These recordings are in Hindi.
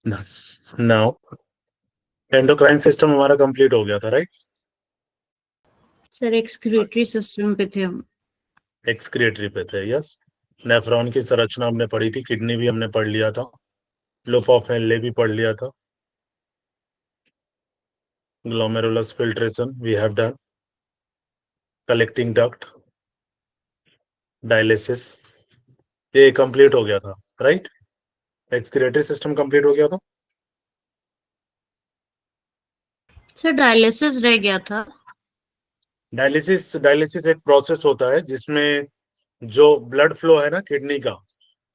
नाउ एंडोक्राइन सिस्टम हमारा कंप्लीट हो गया था, राइट? सर एक्सक्रीटरी सिस्टम पे थे हम। एक्सक्रिएटरी पे थे, यस। नेफ्रॉन की संरचना हमने पढ़ी थी, किडनी भी हमने पढ़ लिया था, लूप ऑफ हेनले भी पढ़ लिया था, glomerulus filtration we have done, collecting duct, dialysis, ये कंप्लीट हो गया था, राइट? एक्सक्रिएटरी सिस्टम कंप्लीट हो गया था। सर डायलिसिस रह गया था। डायलिसिस एक प्रोसेस होता है जिसमें जो ब्लड फ्लो है ना किडनी का,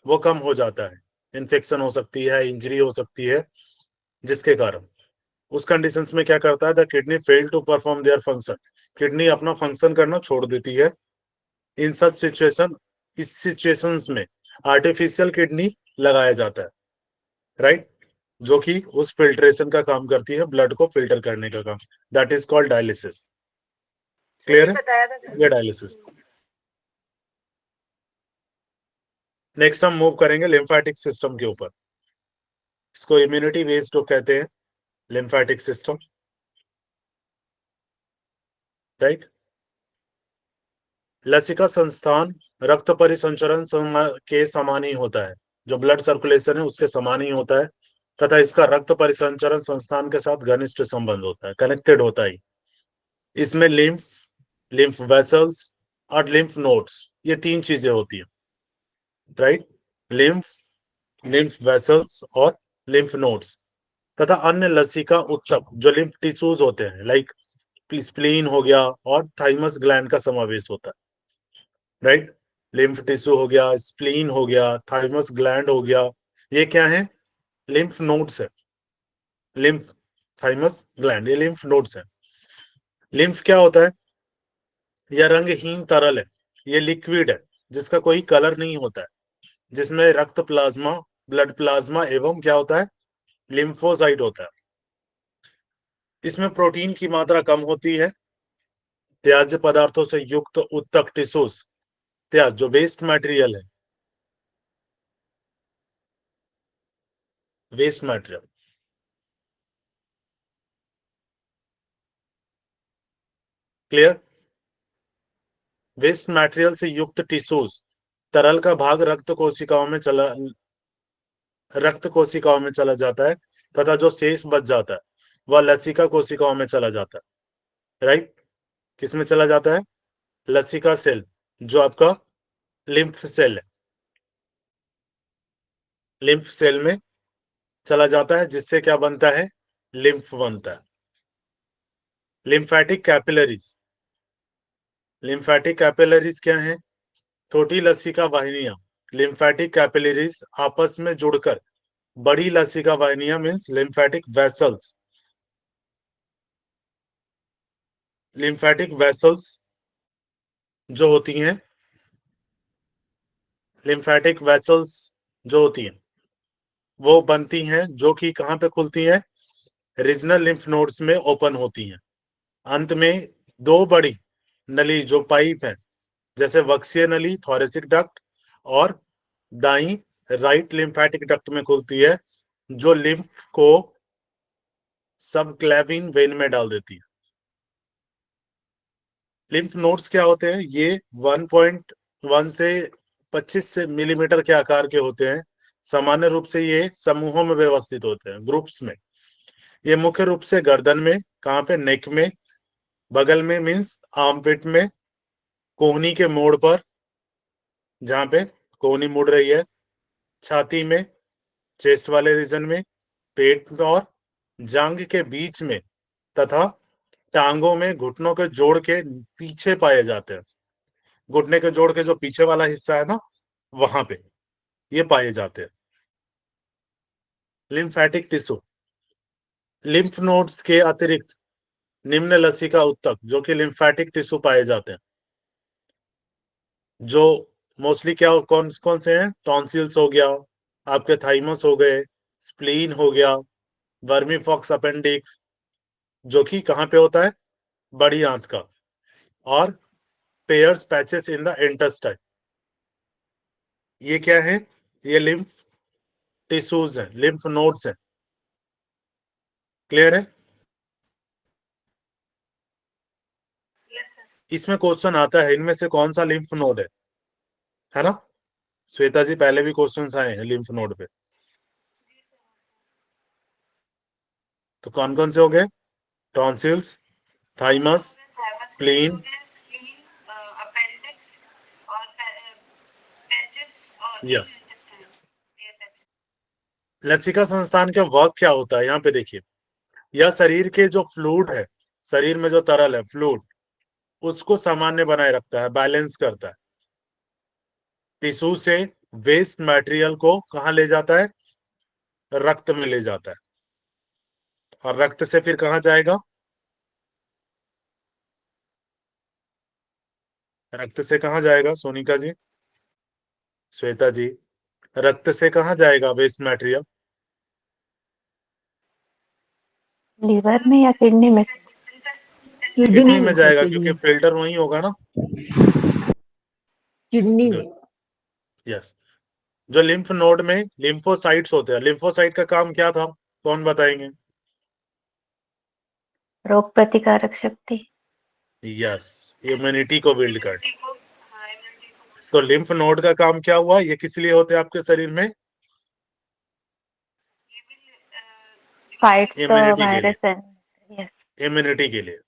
वो कम हो जाता है। इन्फेक्शन हो सकती है, इंजरी हो सकती है, जिसके कारण उस कंडीशंस में क्या करता है, the kidney fail to perform their function, kidney अपना फंक्शन करना छोड़ देती है। इन सच सिचुएशन, इस सिचुएशंस में आर्टिफिशियल किडनी लगाया जाता है, राइट? जो कि उस फिल्ट्रेशन का काम करती है, ब्लड को फिल्टर करने का काम, that is called dialysis. Clear है ये डायलिसिस? नेक्स्ट हम मूव करेंगे लिम्फेटिक सिस्टम के ऊपर। इसको इम्यूनिटी बेस्ड कहते हैं, लिम्फेटिक सिस्टम, राइट? लसिका संस्थान रक्त परिसंचरण के समान ही होता है, जो ब्लड सर्कुलेशन है उसके समान ही होता है, तथा इसका रक्त परिसंचरण संस्थान के साथ घनिष्ठ संबंध होता है, कनेक्टेड होता है। इसमें लिम्फ, लिम्फ वेसल्स और लिम्फ नोड्स, ये तीन चीजें होती है, राइट? लिम्फ, लिम्फ वेसल्स और लिम्फ नोड्स, तथा अन्य लसिका उत्तक जो लिम्फ टिश्यूज होते हैं, लाइक स्प्लीन हो गया और थाइमस ग्लैंड का समावेश होता है, राइट? लिम्फ टिश्यू हो गया, स्प्लीन हो गया, थाइमस ग्लैंड हो गया, ये क्या है? लिम्फ नोड्स है। लिम्फ, थाइमस ग्लैंड, ये लिम्फ नोड्स है। लिम्फ क्या होता है? यह रंगहीन तरल है, ये लिक्विड है जिसका कोई कलर नहीं होता है, जिसमें रक्त प्लाज्मा, ब्लड प्लाज्मा एवं क्या होता है, लिम्फोसाइट होता है। इसमें प्रोटीन की मात्रा कम होती है। त्याज्य पदार्थों से युक्त उत्तक टिश्यूज, त्याज जो वेस्ट मटेरियल है, waste material, clear? Waste material से युक्त टिश्यूज, तरल का भाग रक्त कोशिकाओं में चला जाता है, तथा जो शेष बच जाता है वह लसिका कोशिकाओं में चला जाता है, राइट? किसमें चला जाता है? लसिका सेल, जो आपका लिम्फ सेल है, लिम्फ सेल में चला जाता है, जिससे क्या बनता है? लिम्फ बनता है। लिम्फेटिक कैपिलरीज, लिम्फेटिक कैपिलरीज क्या है? छोटी लसिका वाहिनियां, लिम्फेटिक कैपिलरीज आपस में जुड़कर बड़ी लसिका वाहिनियां means lymphatic vessels, lymphatic vessels जो होती हैं, लिम्फेटिक वेसल्स जो होती हैं वो बनती हैं, जो कि कहां पे खुलती हैं? रीजनल लिम्फ नोड्स में ओपन होती हैं। अंत में दो बड़ी नली जो पाइप है, जैसे वक्सीय नली थोरेसिक डक्ट और दाई राइट लिम्फेटिक डक्ट में खुलती है, जो लिम्फ को सब क्लेविन वेन में डाल देती है। लिम्फ नोड्स क्या होते हैं? ये 1.1 से 25 से मिलीमीटर के आकार के होते हैं। सामान्य रूप से ये समूहों में व्यवस्थित होते हैं, ग्रुप्स में। ये मुख्य रूप से गर्दन में, कहाँ पे? नेक में, बगल में मीन्स आर्मपिट में, कोहनी के मोड़ पर, जहां पे कोहनी मुड़ रही है, छाती में, चेस्ट वाले रीजन में, पेट में और जांग के बीच में, तथा टांगों में घुटनों के जोड़ के पीछे पाए जाते हैं। घुटने के जोड़ के जो पीछे वाला हिस्सा है ना, वहां पे ये पाए जाते हैं। लिम्फेटिक टिश्यू, लिम्फ नोड्स के अतिरिक्त निम्न लसिका उत्तक जो कि लिम्फेटिक टिश्यू पाए जाते हैं, जो मोस्टली क्या, कौन कौन से हैं? टॉन्सिल्स हो गया, आपके थाइमस हो गए, स्प्लीन हो गया, वर्मीफॉक्स अपेंडिक्स जो कि कहाँ पे होता है? बड़ी आंत का, और pairs patches in the intestine, ये क्या है? ये लिम्फ टिश्यूज हैं, लिम्फ नोड्स हैं, क्लियर है? इसमें क्वेश्चन आता है इनमें से कौन सा लिम्फ नोड है ना? श्वेता जी, पहले भी क्वेश्चंस आए हैं लिम्फ नोड पे, तो कौन कौन से हो गए? Tonsils, thymus, spleen, yes. लसिका संस्थान का वर्क क्या होता है? यहाँ पे देखिए, यह शरीर के जो फ्लूइड है, शरीर में जो तरल है फ्लूइड, उसको सामान्य बनाए रखता है, बैलेंस करता है। टिश्यू से वेस्ट मटेरियल को कहाँ ले जाता है? रक्त में ले जाता है, और रक्त से फिर कहाँ जाएगा? रक्त से कहाँ जाएगा सोनिका जी, श्वेता जी? रक्त से कहाँ जाएगा वेस्ट मटेरियल? लीवर में या किडनी में? किडनी में जाएगा, क्योंकि फिल्टर वही होगा ना, किडनी में। यस। जो लिम्फ नोड में लिम्फोसाइट्स होते हैं, लिम्फोसाइट का काम क्या था, कौन बताएंगे? रोग प्रतिकारक शक्ति। यस, इम्यूनिटी को बिल्ड कर। तो लिम्फ नोड का काम क्या हुआ? ये किस लिए होते हैं आपके शरीर में? फाइट इम्यूनिटी के वायरस लिए, एंड इम्यूनिटी के लिए।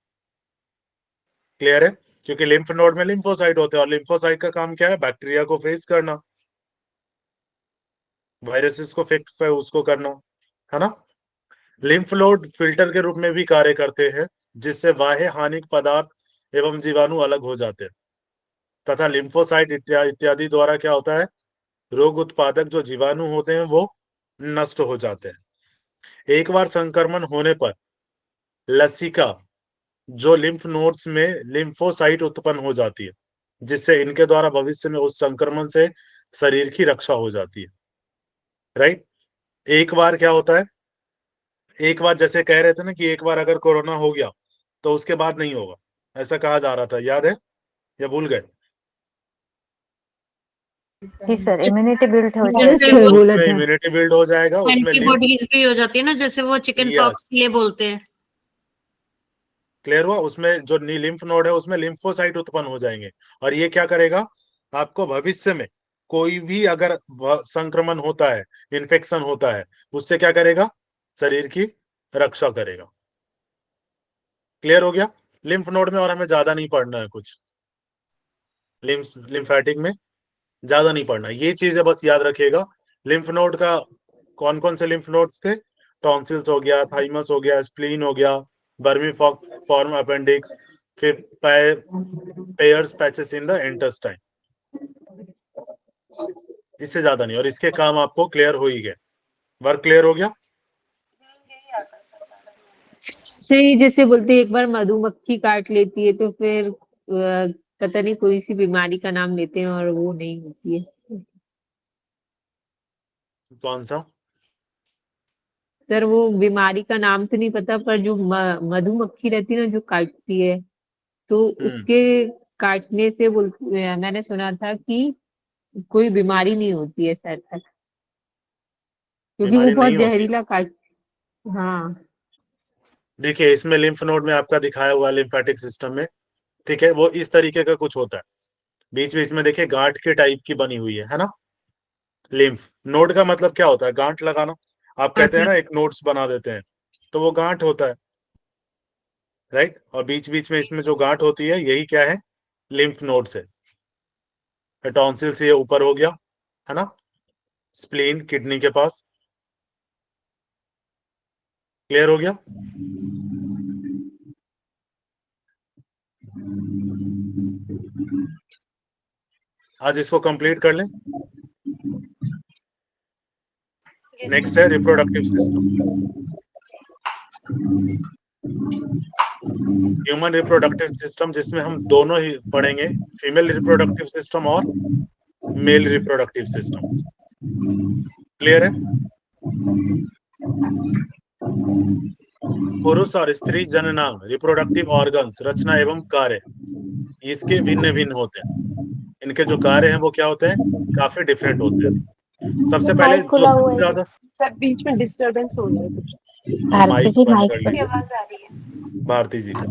क्लियर है? क्योंकि लिम्फ नोड में लिम्फोसाइट होते हैं, और लिम्फोसाइट का काम क्या है? बैक्टीरिया को फेस करना, वायरसेस को फेस उसको करना, है ना? लिम्फ नोड फिल्टर के रूप में भी कार्य करते हैं, जिससे बाह्य हानिक पदार्थ एवं जीवाणु अलग हो जाते हैं, तथा लिम्फोसाइट इत्यादि द्वारा क्या होता है? रोग उत्पादक जो जीवाणु होते हैं वो नष्ट हो जाते हैं। एक बार संक्रमण होने पर लसिका जो लिम्फ नोड्स में लिम्फोसाइट उत्पन्न हो जाती है, जिससे इनके द्वारा भविष्य में उस संक्रमण से शरीर की रक्षा हो जाती है। राइट? एक बार क्या होता है, एक बार जैसे कह रहे थे ना कि एक बार अगर कोरोना हो गया तो उसके बाद नहीं होगा, ऐसा कहा जा रहा था, याद है या भूल गए? जी सर, इम्यूनिटी बिल्ड हो जैसे जाएगी। वो बोला उसमें था। इम्यूनिटी बिल्ड हो जाएगा, उसमें एंटीबॉडीज भी हो जाती है ना, जैसे वो चिकन पॉक्स यस, के लिए बोलते हैं। क्लियर हुआ? उसमें जो लिम्फ नोड है उसमें लिम्फोसाइट उत्पन्न हो जाएंगे, और ये क्या करेगा? आपको भविष्य में कोई भी अगर संक्रमण होता है, इन्फेक्शन होता है, उससे क्या करेगा? शरीर की रक्षा करेगा। क्लियर हो गया? लिम्फ नोड में और हमें ज्यादा नहीं पढ़ना है कुछ, लिम्फेटिक में ज्यादा नहीं पढ़ना, ये चीजें बस याद रखिएगा। लिम्फ नोड का कौन कौन से लिम्फ नोड्स थे? टॉन्सिल्स हो गया, थाइमस हो गया, स्प्लीन हो गया, बर्मी फॉर्म अपेंडिक्स, फिर pairs patches in the intestine. इससे ज्यादा नहीं, और इसके काम आपको क्लियर हो ही गए। वर्क क्लियर हो गया? सही, जैसे बोलते हैं, एक बार मधुमक्खी काट लेती है तो फिर पता नहीं कोई सी बीमारी का नाम लेते हैं और वो नहीं होती है। कौन सा? सर वो बीमारी का नाम तो नहीं पता, पर जो मधुमक्खी रहती है ना, जो काटती है, तो उसके काटने से मैंने सुना था कि कोई बीमारी नहीं होती है सर तक, क्योंकि वो बीमारी बहुत नहीं होती। जहरीला काट। हाँ। देखिए, इसमें लिम्फ नोड में आपका दिखाया हुआ लिम्फेटिक सिस्टम में, ठीक है, वो इस तरीके का कुछ होता है, बीच बीच में देखिए गांठ के टाइप की बनी हुई है ना? लिम्फ नोड का मतलब क्या होता है? गांठ लगाना। आप कहते हैं ना एक नोड्स बना देते हैं, तो वो गांठ होता है, राइट? और बीच बीच में इसमें जो गांठ होती है, यही क्या है? लिम्फ नोड्स है। टॉन्सिल से ये ऊपर हो गया, है ना? स्प्लीन किडनी के पास। क्लियर हो गया? आज इसको कंप्लीट कर लें। नेक्स्ट है reproductive system, human reproductive system, जिसमें हम दोनों ही पढ़ेंगे, फीमेल रिप्रोडक्टिव सिस्टम और मेल रिप्रोडक्टिव सिस्टम। क्लियर है? पुरुष और स्त्री जननांग रिप्रोडक्टिव ऑर्गन्स रचना एवं कार्य इसके भिन्न भिन्न होते हैं। इनके जो कार्य हैं वो क्या होते हैं? काफी डिफरेंट होते हैं। सबसे पहले जो सबसे ज्यादा सर बीच में डिस्टरबेंस हो रहा है। भारती माइक जी बंद माइक कर पर लीजिए भारती जी का।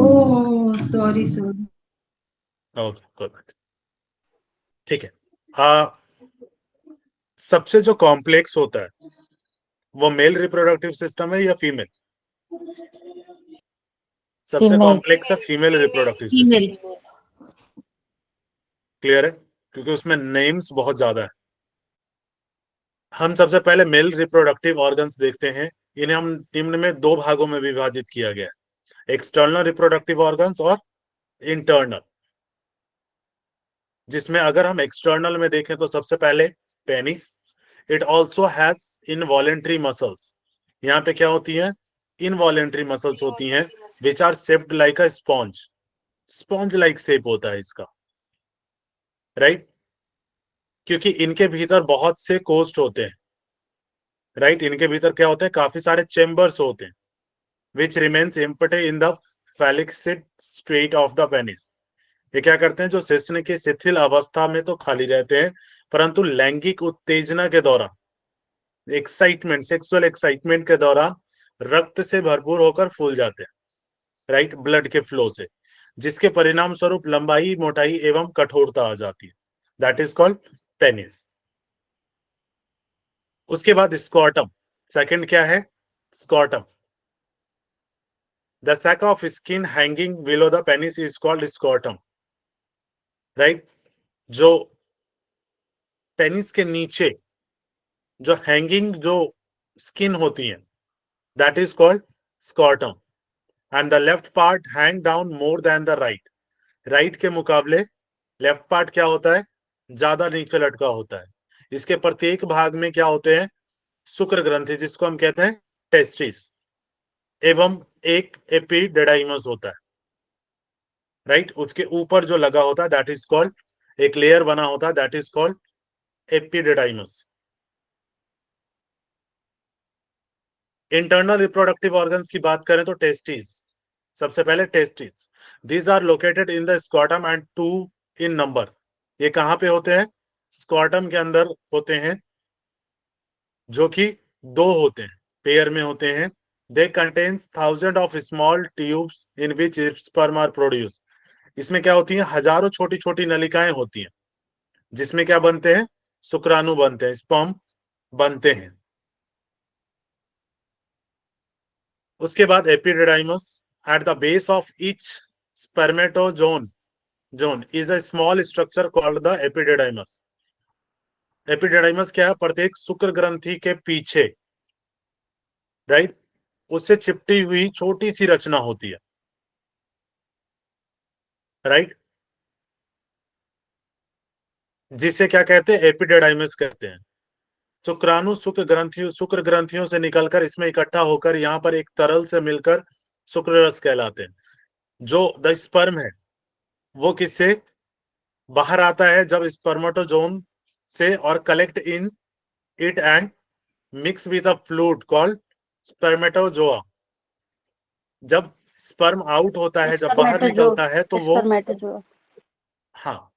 Oh sorry sorry. ओके कोई बात, ठीक है। सबसे जो कॉम्प्लेक्स होता है वो मेल रिप्रोडक्टिव सिस्टम है या फीमेल? सबसे फीमेल। कॉम्प्लेक्स है female reproductive system. Female. Clear है, क्योंकि उसमें नेम्स बहुत ज्यादा है। हम सबसे पहले मेल रिप्रोडक्टिव ऑर्गन्स देखते हैं। इन्हें हम निम्न में दो भागों में विभाजित किया गया है, एक्सटर्नल रिप्रोडक्टिव ऑर्गन्स और इंटरनल। जिसमें अगर हम एक्सटर्नल में देखें तो सबसे पहले penis. It also has involuntary muscles. यहाँ पे क्या होती है? इनवॉलेंट्री मसल्स होती हैं which are shaped like a sponge. Sponge like shape होता है इसका, राइट? क्योंकि इनके भीतर बहुत से कोस्ट होते हैं, राइट? इनके भीतर क्या होते हैं? काफी सारे चेम्बर्स होते हैं which remains empty in the flaccid state of the penis. ये क्या करते हैं? जो शिश्न की शिथिल अवस्था में तो खाली रहते हैं, परंतु लैंगिक उत्तेजना के दौरान, एक्साइटमेंट, सेक्सुअल एक्साइटमेंट के दौरान रक्त से भरपूर होकर फूल जाते हैं, राइट? ब्लड के फ्लो से, जिसके परिणाम स्वरूप लंबाई, मोटाई एवं कठोरता आ जाती है। That is called penis. उसके बाद स्कॉटम। सेकंड क्या है? Scrotum. The sac of skin hanging below the penis is called scrotum, right? जो पेनिस के नीचे जो हैंगिंग जो स्किन होती है, that is called scrotum. And the left part hang down more than the right. Right के मुकाबले लेफ्ट पार्ट क्या होता है? ज्यादा नीचे लटका होता है। इसके प्रत्येक भाग में क्या होते हैं? शुक्र ग्रंथि, जिसको हम कहते हैं टेस्टिस, एवं एक एपिडिडाइमस होता है, राइट? उसके ऊपर जो लगा होता है दैट इज कॉल्ड, एक लेयर बना होता है that is called epididymis. Internal reproductive organs की बात करें तो टेस्टिस। सबसे पहले testis, these are located in the scrotum and 2 in number. ये कहाँ पे होते हैं? स्कॉटम के अंदर होते हैं, जो कि 2 होते हैं, पेयर में होते हैं। They contains thousand of small tubes in which sperm are produce. इसमें क्या होती है? हजारों छोटी छोटी नलिकाएं होती हैं, जिसमें क्या बनते हैं? शुक्राणु बनते हैं, स्पर्म बनते हैं। उसके बाद epididymis. At the base of each spermatozoon zone is a small structure called the epididymis. Epididymis क्या है? प्रत्येक शुक्र ग्रंथि के पीछे, राइट, उससे चिपटी हुई छोटी सी रचना होती है, राइट, जिसे क्या कहते हैं? एपिडिडाइमस कहते हैं। शुक्राणु शुक्र ग्रंथियों से निकलकर इसमें इकट्ठा होकर यहाँ पर एक तरल से मिलकर शुक्र रस कहलाते हैं। जो द स्पर्म है वो किससे बाहर आता है? जब स्पर्मेटोजोन से, और collect in it and mix with a fluid called spermatozoa. जब स्पर्म आउट होता है, जब बाहर निकलता है, तो वो, हाँ,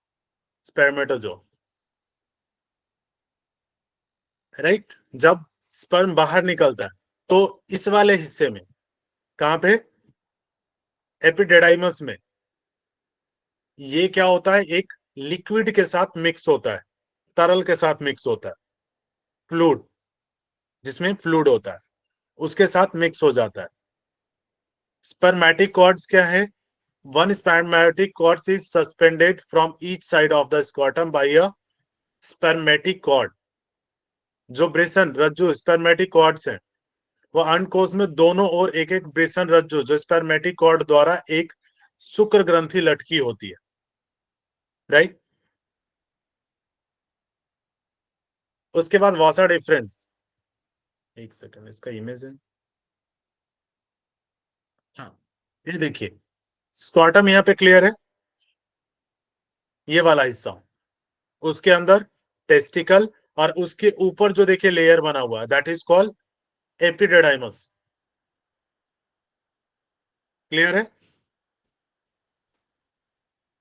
स्पर्मेटोजोआ, राइट? जब स्पर्म बाहर निकलता है तो इस वाले हिस्से में, कहां पे? एपिडिडाइमस में, ये क्या होता है? एक लिक्विड के साथ मिक्स होता है, तरल के साथ मिक्स होता है, फ्लूइड, जिसमें फ्लूइड होता है उसके साथ मिक्स हो जाता है। स्पर्मेटिक कॉर्ड्स क्या है? One spermatic cord is suspended from each side of the scrotum by a spermatic cord. जो ब्रेसन रज्जु स्पर्मेटिक कॉर्ड्स हैं, वो अंडकोश में दोनों ओर एक एक ब्रेसन रज्जु जो स्पर्मेटिक कॉर्ड द्वारा एक शुक्र ग्रंथि लटकी होती है, राइट? उसके बाद वॉसा डिफरेंस, एक सेकंड, इसका इमेज है, हाँ, ये देखिए, स्कॉटम यहाँ पे क्लियर है, ये वाला हिस्सा, उसके अंदर टेस्टिकल, और उसके ऊपर जो देखिए लेयर बना हुआ है that is called epididymis. Clear है?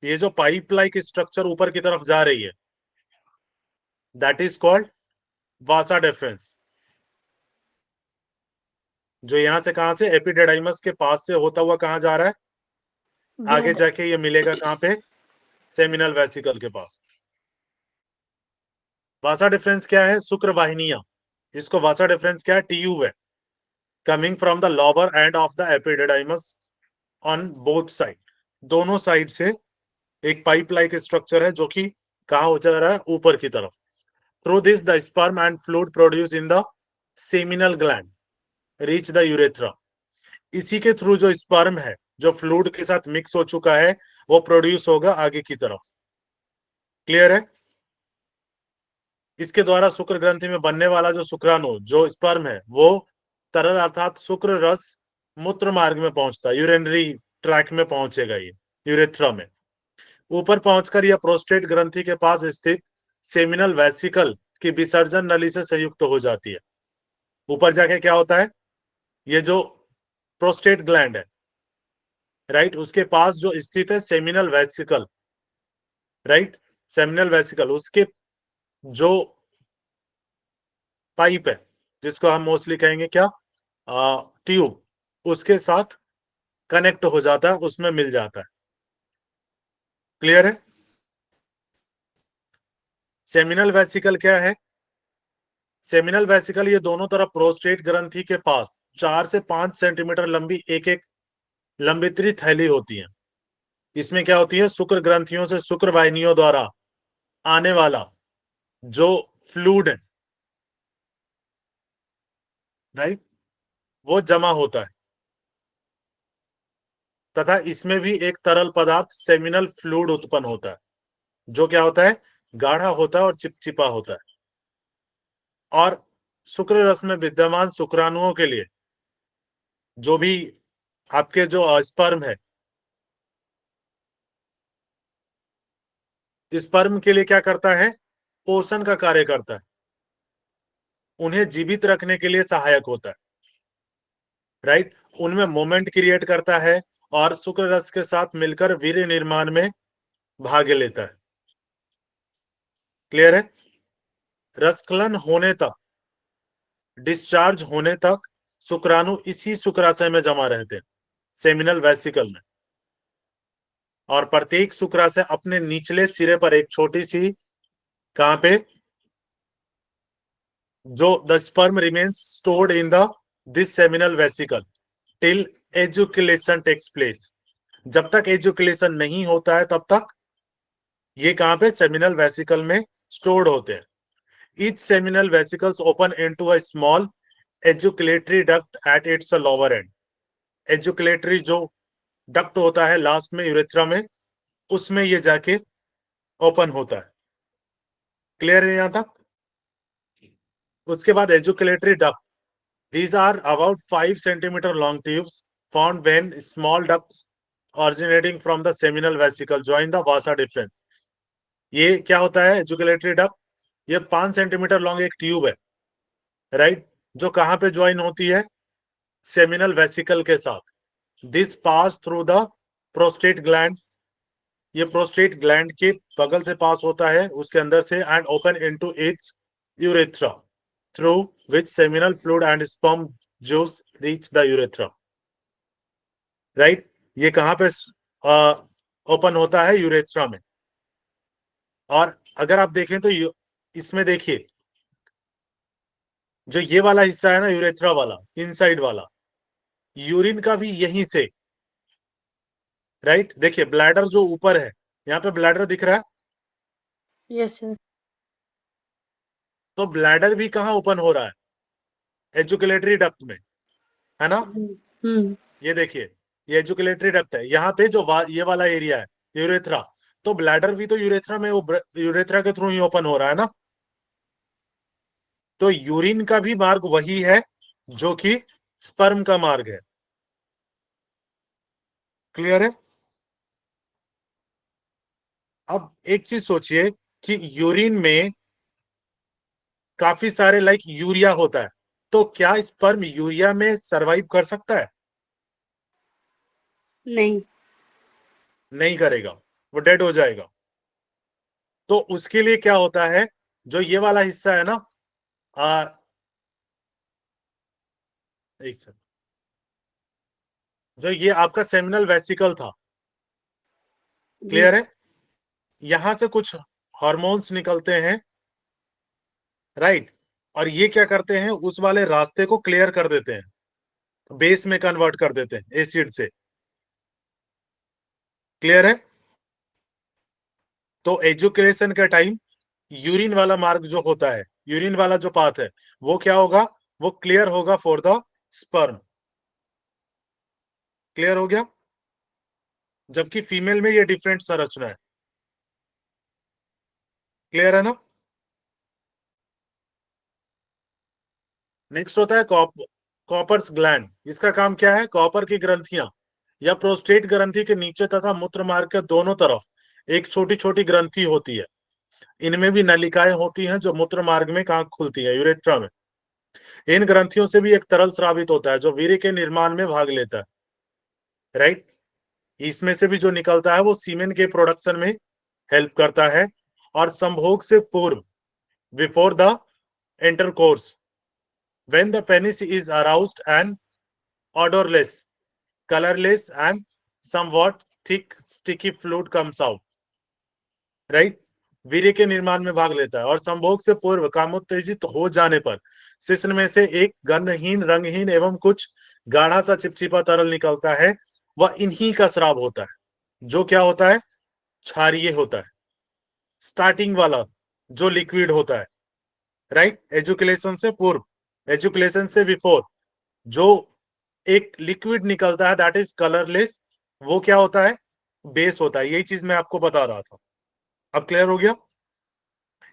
ये जो पाइप लाइक स्ट्रक्चर ऊपर की तरफ जा रही है that is called Vasa difference. जो यहाँ से कहाँ से एपिडिडाइमस के पास से होता हुआ कहाँ जा रहा है, आगे जाके ये मिलेगा कहाँ पे, सेमिनल वेसिकल के पास। वासा डिफरेंस क्या है, शुक्र वाहिनियां, इसको वासा डिफरेंस क्या है, टीयू है, coming from the lower end of the epididymis on both side, दोनों साइड से एक पाइप लाइक स्ट्रक्चर है जो कि कहाँ हो जा रहा है, ऊपर की तरफ। Through this the sperm and fluid produce in the seminal gland reach the urethra. इसी के थ्रू जो स्पर्म है जो फ्लूइड के साथ मिक्स हो चुका है वो प्रोड्यूस होगा आगे की तरफ। क्लियर है? इसके द्वारा शुक्र ग्रंथि में बनने वाला जो शुक्राणु जो स्पर्म है वो तरल अर्थात शुक्र रस मूत्र मार्ग में पहुंचता है, यूरिनरी ट्रैक में पहुंचेगा ये यूरेथ्रा में। ऊपर पहुंचकर यह प्रोस्टेट ग्रंथि के पास स्थित सेमिनल वेसिकल की विसर्जन नली से संयुक्त हो जाती है। ऊपर जाके क्या होता है, ये जो प्रोस्टेट ग्लैंड है राइट, उसके पास जो स्थित है seminal vesicle, right, seminal vesicle, उसके जो पाइप है जिसको हम मोस्टली कहेंगे क्या, ट्यूब, उसके साथ कनेक्ट हो जाता है, उसमें मिल जाता है। क्लियर है? सेमिनल वेसिकल क्या है, सेमिनल वेसिकल ये दोनों तरफ प्रोस्टेट ग्रंथि के पास 4 से 5 सेंटीमीटर लंबी एक एक लंबित्री थैली होती है। इसमें क्या होती है, शुक्र ग्रंथियों से शुक्र वाहिनियों द्वारा आने वाला जो फ्लूइड है राइट, वो जमा होता है तथा इसमें भी एक तरल पदार्थ सेमिनल फ्लूइड उत्पन्न होता है जो क्या होता है, गाढ़ा होता है और चिपचिपा होता है। और शुक्र रस में विद्यमान शुक्राणुओं के लिए जो भी आपके जो स्पर्म है, स्पर्म के लिए क्या करता है, पोषण का कार्य करता है, उन्हें जीवित रखने के लिए सहायक होता है राइट, उनमें मोमेंट क्रिएट करता है और शुक्र रस के साथ मिलकर वीर्य निर्माण में भाग लेता है। क्लियर है? रसकलन होने तक, डिस्चार्ज होने तक शुक्राणु इसी शुक्राशय में जमा रहते हैं, सेमिनल वेसिकल में, और प्रत्येक शुक्राशय अपने निचले सिरे पर एक छोटी सी कहां पे, जो the sperm remains stored in the this seminal vesicle till ejaculation takes place. जब तक एजुकुलेशन नहीं होता है तब तक ये कहां पे, सेमिनल वेसिकल में स्टोर्ड होते हैं। Each seminal vesicles open into a small ejaculatory duct at its lower end. Ejaculatory जो डक्ट होता है लास्ट में यूरेथ्रा में, उसमें ये जाके ओपन होता है। क्लियर है यहां तक? उसके बाद एजुकुलेटरी duct, these are about 5 centimeter long tubes found when small ducts originating from the seminal vesicle join the vasa deferens. ये क्या होता है एजुकुलेटरी डक्ट, ये 5 सेंटीमीटर लॉन्ग एक ट्यूब है राइट, जो कहां पे ज्वाइन होती है, सेमिनल वेसिकल के साथ। This pass through the prostate gland, ये प्रोस्टेट ग्लैंड के बगल से पास होता है, उसके अंदर से, and open into its urethra through which seminal fluid and sperm juice reach the urethra. Right, ये कहां पे ओपन होता है, यूरेथ्रा में। और अगर आप देखें तो इसमें देखिए जो ये वाला हिस्सा है ना यूरेथ्रा वाला, इनसाइड वाला, यूरिन का भी यहीं से, राइट, देखिए ब्लैडर जो ऊपर है, यहाँ पे ब्लैडर दिख रहा है, Yes, sir. तो ब्लैडर भी कहाँ ओपन हो रहा है, एजुकुलेटरी डक्ट में, है ना। Hmm. ये देखिए ये एजुकुलेटरी डक्ट है, यहाँ पे जो ये वाला एरिया है यूरेथ्रा, तो ब्लैडर भी तो यूरेथ्रा में, वो यूरेथ्रा के थ्रू ही ओपन हो रहा है ना। तो यूरिन का भी मार्ग वही है जो कि स्पर्म का मार्ग है। क्लियर है? अब एक चीज सोचिए कि यूरिन में काफी सारे लाइक यूरिया होता है, तो क्या स्पर्म यूरिया में सरवाइव कर सकता है? नहीं. नहीं करेगा, वो डेड हो जाएगा। तो उसके लिए क्या होता है, जो ये वाला हिस्सा है ना, एक सेकंड, जो ये आपका सेमिनल वेसिकल था, जी क्लियर है? यहां से कुछ हार्मोन्स निकलते हैं, राइट, और ये क्या करते हैं, उस वाले रास्ते को क्लियर कर देते हैं, बेस में कन्वर्ट कर देते हैं एसिड से, क्लियर है? तो एजुकेशन के टाइम यूरिन वाला मार्ग जो होता है, यूरिन वाला जो पाथ है, वो क्या होगा, वो क्लियर होगा फॉर द स्पर्म, क्लियर हो गया? जबकि फीमेल में ये डिफरेंट संरचना है, क्लियर है ना? नेक्स्ट होता है कॉपर्स ग्लैंड। इसका काम क्या है, कॉपर की ग्रंथियां या प्रोस्टेट ग्रंथि के नीचे तथा मूत्र मार्ग के दोनों तरफ एक छोटी छोटी ग्रंथि होती है। इनमें भी नलिकाएं होती हैं जो मूत्र मार्ग में कहाँ खुलती है, यूरेथ्रा में। इन ग्रंथियों से भी एक तरल स्रावित होता है जो वीर्य के निर्माण में भाग लेता है, राइट। इसमें से भी जो निकलता है वो सीमेन के प्रोडक्शन में हेल्प करता है। और संभोग से पूर्व, before the intercourse, when the penis is aroused and odorless, colorless and somewhat thick sticky fluid comes out, right? वीर्य के निर्माण में भाग लेता है। और संभोग से पूर्व कामोत्तेजित हो जाने पर शिश्न में से एक गंधहीन, रंगहीन एवं कुछ गाढ़ा सा चिपचिपा तरल निकलता है। वह इन्हीं का स्राव होता है, जो क्या होता है, क्षारीय होता है। स्टार्टिंग वाला जो लिक्विड होता है, राइट, एजुकुलेशन से पूर्व, एजुकुलेशन से बिफोर जो एक लिक्विड निकलता है दैट इज कलरलेस, वो क्या होता है, बेस होता है। यही चीज मैं आपको बता रहा था, अब क्लियर हो गया?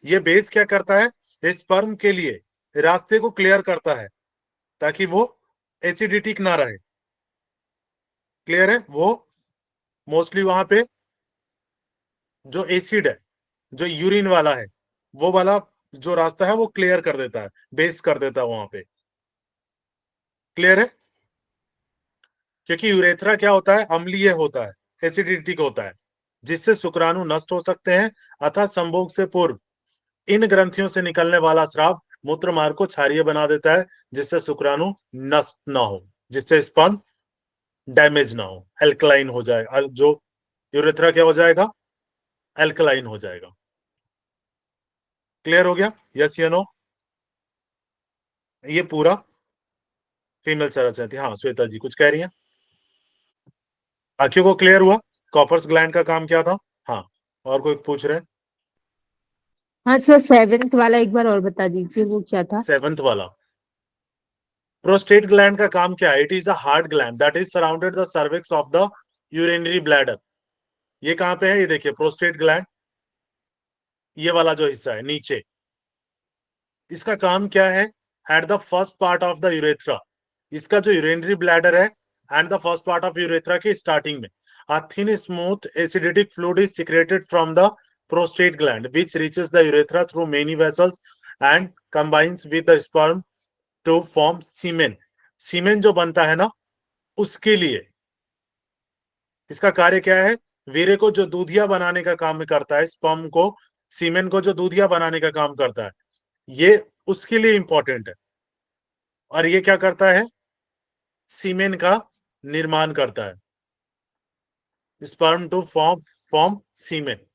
ये बेस क्या करता है, स्पर्म के लिए रास्ते को क्लियर करता है ताकि वो एसिडिटिक ना रहे, क्लियर है? वो मोस्टली वहां पे जो एसिड है, जो यूरिन वाला है, वो वाला जो रास्ता है वो क्लियर कर देता है, बेस कर देता है वहां पे, क्लियर है? क्योंकि यूरेथ्रा क्या होता है, अम्लीय होता है, एसिडिटिक होता है, जिससे शुक्राणु नष्ट हो सकते हैं। अतः संभोग से पूर्व इन ग्रंथियों से निकलने वाला स्राव मूत्र मार्ग को क्षारीय बना देता है, जिससे शुक्राणु नष्ट ना हो, जिससे स्पर्म डैमेज ना हो, एल्कलाइन हो जाएगा, जो यूरेथ्रा क्या हो जाएगा, एल्कलाइन हो जाएगा। क्लियर हो गया, यस या नो? ये पूरा फीमेल संरचना थी। हाँ श्वेता जी कुछ कह रही हैं? आंखों को क्लियर हुआ, कॉपर्स ग्लैंड का काम क्या था? हाँ, और कोई पूछ रहे हैं? हाँ सर, सेवेंथ वाला एक बार और बता दीजिए, वो क्या था? सेवंथ वाला, प्रोस्टेट ग्लैंड का काम क्या है? It is a hard gland that is surrounded the cervix of the urinary bladder. ये कहां पे है, ये देखिए प्रोस्टेट ग्लैंड, ये वाला जो हिस्सा है नीचे, इसका काम क्या है, एट the first part of the urethra, इसका जो यूरिनरी ब्लैडर है and the first part of urethra की स्टार्टिंग में a thin smooth acidic fluid is secreted from the prostate gland which reaches the urethra through many vessels and combines with the sperm to form semen। सीमेन जो बनता है ना, उसके लिए इसका कार्य क्या है, वीर्य को जो दूधिया बनाने का काम करता है, स्पर्म को, सीमेन को जो दूधिया बनाने का काम करता है, ये उसके लिए इंपॉर्टेंट है। और ये क्या करता है, सीमेन का निर्माण करता है, sperm to form semen.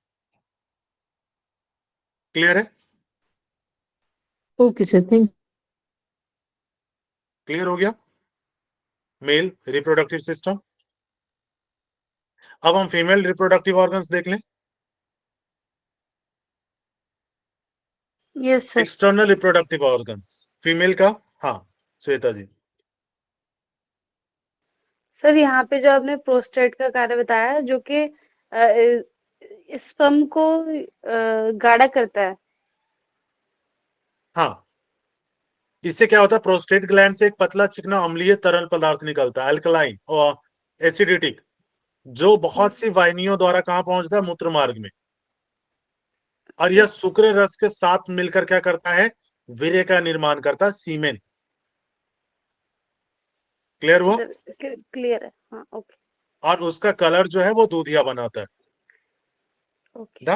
Clear है? ओके सर, थैंक क्लियर हो गया मेल रिप्रोडक्टिव सिस्टम। अब हम फीमेल रिप्रोडक्टिव ऑर्गन्स देख लें। Yes, sir. External reproductive organs female का, हाँ श्वेता जी। सर यहाँ पे जो आपने प्रोस्टेट का कार्य बताया जो कि स्पर्म को गाढ़ा करता है। हाँ, इससे क्या होता है, प्रोस्टेट ग्लैंड से एक पतला चिकना अम्लीय तरल पदार्थ निकलता है, अल्कलाइन और एसिडिटिक, जो बहुत सी वाहिनियों द्वारा कहां पहुंचता है, मूत्र मार्ग में। और यह शुक्र रस के साथ मिलकर क्या करता है, वीर्य का निर्माण करता है, सीमेन। क्लियर हुआ? सर क्लियर है, हाँ ओके और उसका कलर जो है वो दूधिया बनाता है ओके। ना।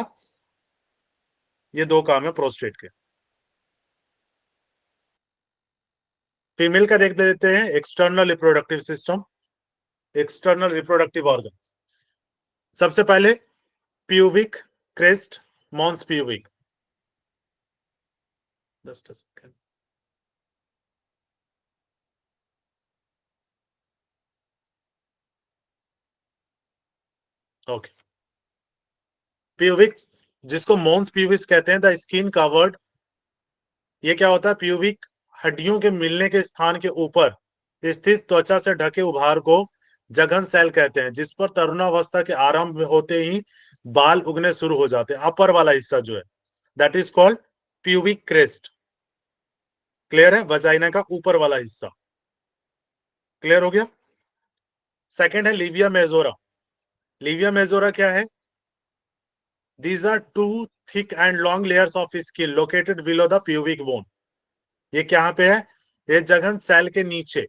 ये दो काम है प्रोस्टेट के। फीमेल का देख लेते हैं, external reproductive system. External reproductive organ. सबसे पहले pubic crest, mons pubic. Just a second. Okay, pubic जिसको मॉन्स प्यूबिस कहते हैं, द स्किन कवर्ड। ये क्या होता है? प्यूबिक हड्डियों के मिलने के स्थान के ऊपर स्थित त्वचा से ढके उभार को जघन सेल कहते हैं, जिस पर तरुणावस्था के आरंभ होते ही बाल उगने शुरू हो जाते हैं। अपर वाला हिस्सा जो है that is called pubic crest. Clear है? वजाइना का ऊपर वाला हिस्सा। क्लियर हो गया? सेकंड है लिविया मेजोरा। लिविया मेजोरा क्या है? These are two thick and long layers of skin located below the pubic bone. ये कहाँ पे है? ये जघन सेल के नीचे,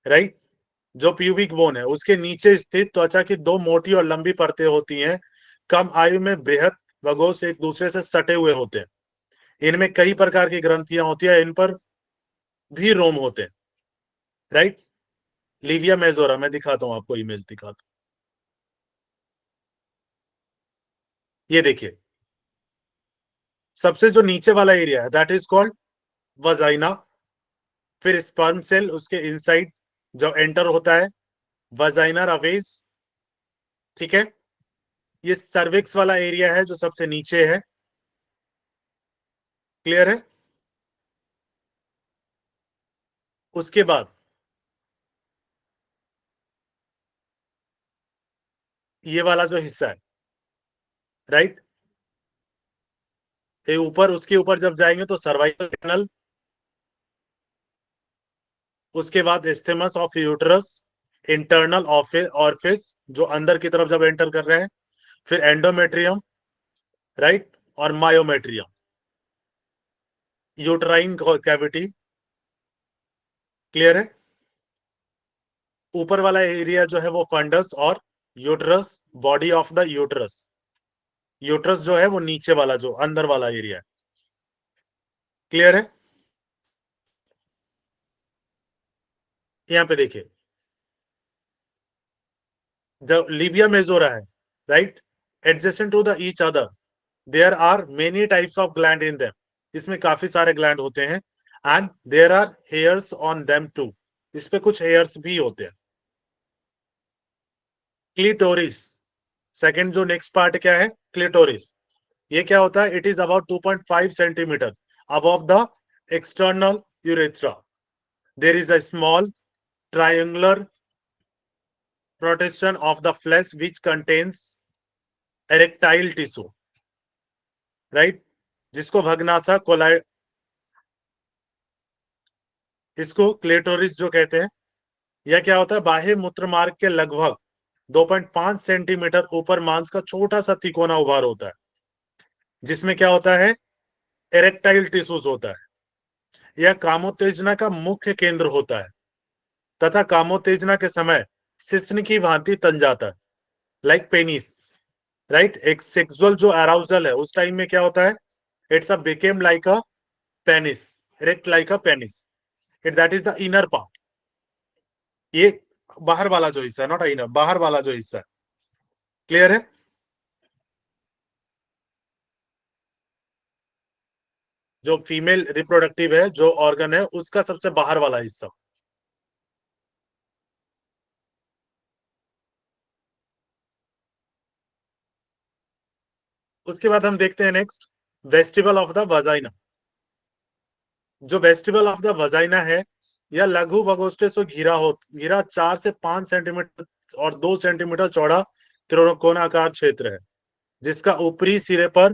राइट? जो प्यूबिक बोन है उसके नीचे स्थित त्वचा की दो मोटी और लंबी परतें होती हैं। कम आयु में बृहद वगोस एक दूसरे से सटे हुए होते हैं। इनमें कई प्रकार की ग्रंथियां होती है, इन पर भी रोम होते हैं, राइट? लिविया मेजोरा, मैं दिखाता हूं आपको, इमेज दिखाता हूं। ये देखिए, सबसे जो नीचे वाला एरिया है दैट इज कॉल्ड वजाइना। फिर स्पर्म सेल उसके इनसाइड जो एंटर होता है, वजाइनर अवेज, ठीक है? ये सर्विक्स वाला एरिया है जो सबसे नीचे है। क्लियर है? उसके बाद ये वाला जो हिस्सा है, राइट, ये ऊपर, उसके ऊपर जब जाएंगे तो सर्वाइकल कैनल, उसके बाद एस्थेमस ऑफ यूटरस, इंटरनल ऑर्फिस जो अंदर की तरफ जब एंटर कर रहे हैं, फिर एंडोमेट्रियम, राइट, और मायोमेट्रियम, यूटराइन कैविटी। क्लियर है? ऊपर वाला एरिया जो है वो फंडस और uterus, body of the uterus. Uterus जो है वो नीचे वाला जो अंदर वाला एरिया है। क्लियर है? यहां पे देखिए, जो लिबिया मेजोरा है, right, adjacent to the each other there are many types of gland in them. इसमें काफी सारे ग्लैंड होते हैं, and there are hairs on them too. इस पे कुछ हेयर्स भी होते हैं। क्लिटोरिस, सेकंड जो नेक्स्ट पार्ट क्या है? क्लिटोरिस। ये क्या होता है? It is about 2.5 centimetre above the external urethra. There is a small triangular protrusion of the flesh which contains erectile tissue, right? जिसको भगनासा कोलाई, इसको क्लेटोरिस जो कहते हैं। यह क्या होता है? बाह्य मूत्र मार्ग के लगभग 2.5 सेंटीमीटर ऊपर मांस का छोटा सा तिकोना उभार होता है, जिसमें क्या होता है? एरेक्टाइल टिश्यूज होता है। यह कामोत्तेजना का मुख्य केंद्र होता है तथा कामोत्तेजना के समय शिश्न की भांति तन जाता है, लाइक पेनिस, राइट? एक सेक्सुअल जो अराउजल है उस टाइम में क्या होता है? It's a became like a penis, erect like a penis. It that is the inner part. ये बाहर वाला जो हिस्सा है, नॉट इनर, बाहर वाला जो हिस्सा है। क्लियर है? जो फीमेल रिप्रोडक्टिव है, जो ऑर्गन है, उसका सबसे बाहर वाला हिस्सा। उसके बाद हम देखते हैं next, vestibule of the vagina. जो वेस्टिबल ऑफ द वजाइना है, यह लघु भगोष्ठे से घिरा 4 से 5 सेंटीमीटर और 2 सेंटीमीटर चौड़ा त्रिकोणाकार क्षेत्र है, जिसका ऊपरी सिरे पर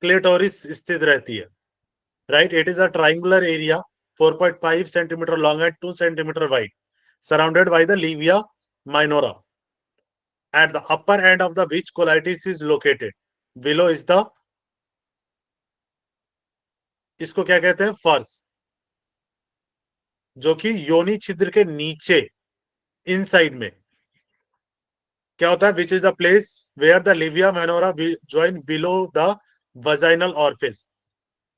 क्लेटोरिस स्थित रहती है, right? It is a triangular area 4.5 centimetre long and 2 centimetre wide, surrounded by the labia minora, at the upper end of the which colitis is located. Below is the, इसको क्या कहते हैं? फर्स, जो कि योनि छिद्र के नीचे इनसाइड में क्या होता है? Which is the place where the labia minora join below the vaginal orifice.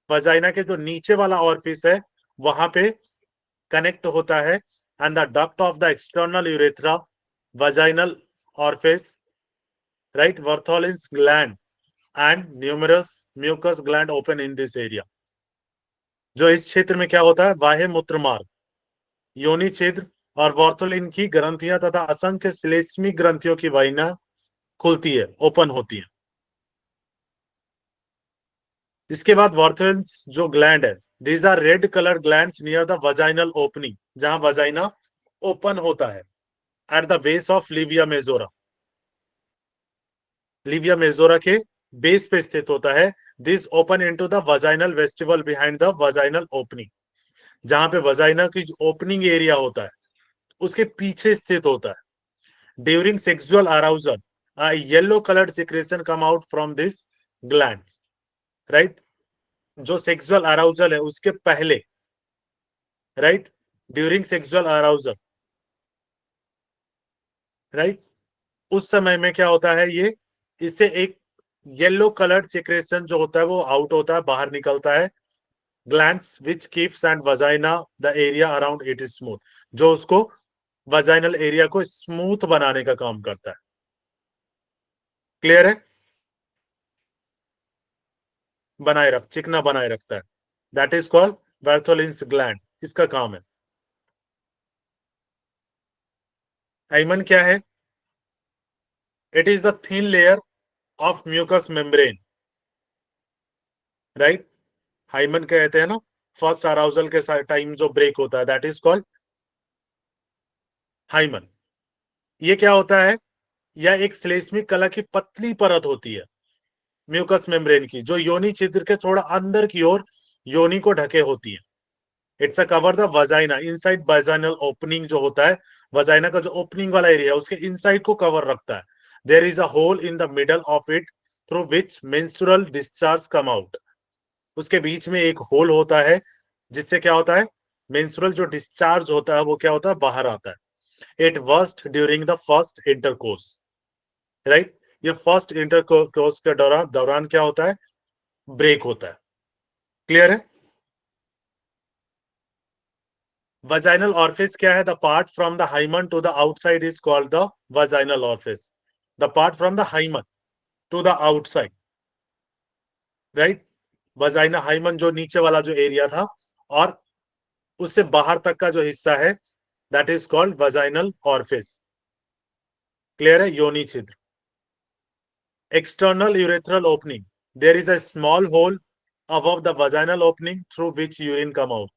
Vagina के जो नीचे वाला ऑर्फिस है वहां पे कनेक्ट होता है and the duct of the external urethra, vaginal orifice, right, Bartholin's gland and numerous mucus gland open in this area. जो इस क्षेत्र में क्या होता है, बाह्य मूत्र मार्ग, योनि छिद्र और बॉर्थोलिन की ग्रंथियां तथा असंख्य श्लेष्मिक ग्रंथियों की वाहिना खुलती है, ओपन होती है। इसके बाद बॉर्थोलिन जो ग्लैंड है, these are red colour glands near the vaginal opening, जहां वजाइना ओपन होता है, एट the base of labia majora, labia majora के बेस पे स्थित होता है। This open into the vaginal vestibule behind the vaginal opening, जहां पे वजाइना की जो ओपनिंग एरिया होता है उसके पीछे स्थित होता है। During sexual arousal a yellow colored secretion come out from this glands, right? जो सेक्सुअल अराउजल है उसके पहले, right, during sexual arousal, right, उस समय में क्या होता है, ये इससे एक येलो कलर्ड सेक्रेशन जो होता है वो आउट होता है, बाहर निकलता है। Glands which keeps and vagina the area around it is smooth, जो उसको वजाइनल एरिया को स्मूथ बनाने का काम करता है। क्लियर है? बनाए रख, चिकना बनाए रखता है, that is called Bartholin's gland, इसका काम है। हाइमन क्या है? It is the thin layer of mucous membrane, right. Hymen कहते हैं ना, फर्स्ट अराउजल के टाइम जो ब्रेक होता है, दैट इज कॉल्ड हाइमन। ये क्या होता है, यह एक श्लेष्मिक कला की पतली परत होती है म्यूकस मेम्ब्रेन की, जो योनि छिद्र के थोड़ा अंदर की ओर योनि को ढके होती है। It's a cover the vagina, inside vaginal opening जो होता है, वजाइना का जो ओपनिंग वाला एरिया है उसके इनसाइड को कवर रखता है। There is a hole in the middle of it through which menstrual discharge come out, उसके बीच में एक होल होता है जिससे क्या होता है, मेंस्ट्रुअल जो डिस्चार्ज होता है वो क्या होता है, बाहर आता है। It worst during the first intercourse, right, ये फर्स्ट इंटरकोर्स के दौरान क्या होता है, ब्रेक होता है। क्लियर है? Vaginal orifice क्या है? The part from the hymen to the outside is called the vaginal orifice. The part from the hymen to the outside, right? Vagina hymen जो नीचे वाला जो एरिया था और उससे बाहर तक का जो हिस्सा है, that is called vaginal orifice. Clear है? योनि छिद्र। External urethral opening. There is a small hole above the vaginal opening through which urine come out.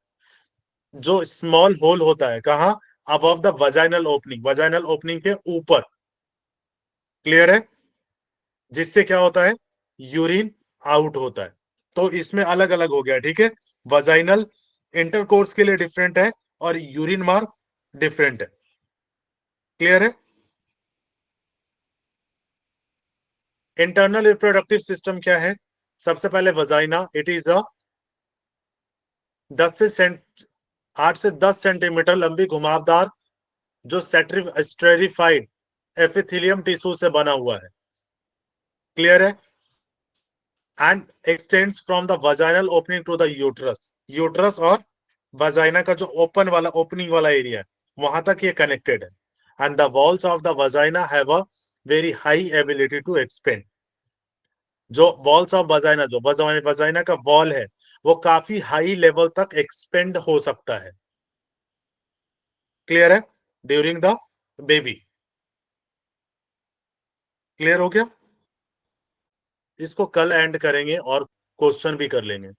जो स्मॉल होल होता है, कहा? Above the vaginal opening, vaginal opening के ऊपर। क्लियर है? जिससे क्या होता है, यूरिन आउट होता है। तो इसमें अलग अलग हो गया, ठीक है। वजाइनल इंटरकोर्स के लिए डिफरेंट है और यूरिन मार्ग डिफरेंट है। क्लियर है? इंटरनल रिप्रोडक्टिव सिस्टम क्या है? सबसे पहले वजाइना, इट इज अ 8 से 10 सेंटीमीटर लंबी घुमावदार जो स्टेरिफाइड एपिथेलियम टिश्यू से बना हुआ है। क्लियर है? And extends from the vaginal opening to the uterus, uterus और वजाइना का जो ओपन वाला ओपनिंग वाला एरिया है वहां तक ये कनेक्टेड है। And the walls of the vagina have a very high ability to expand, जो वॉल्स ऑफ वजाइना, जो वजाइना का वॉल है वो काफी हाई लेवल तक एक्सपेंड हो सकता है। क्लियर है? During the baby. क्लियर हो गया? इसको कल एंड करेंगे और क्वेश्चन भी कर लेंगे।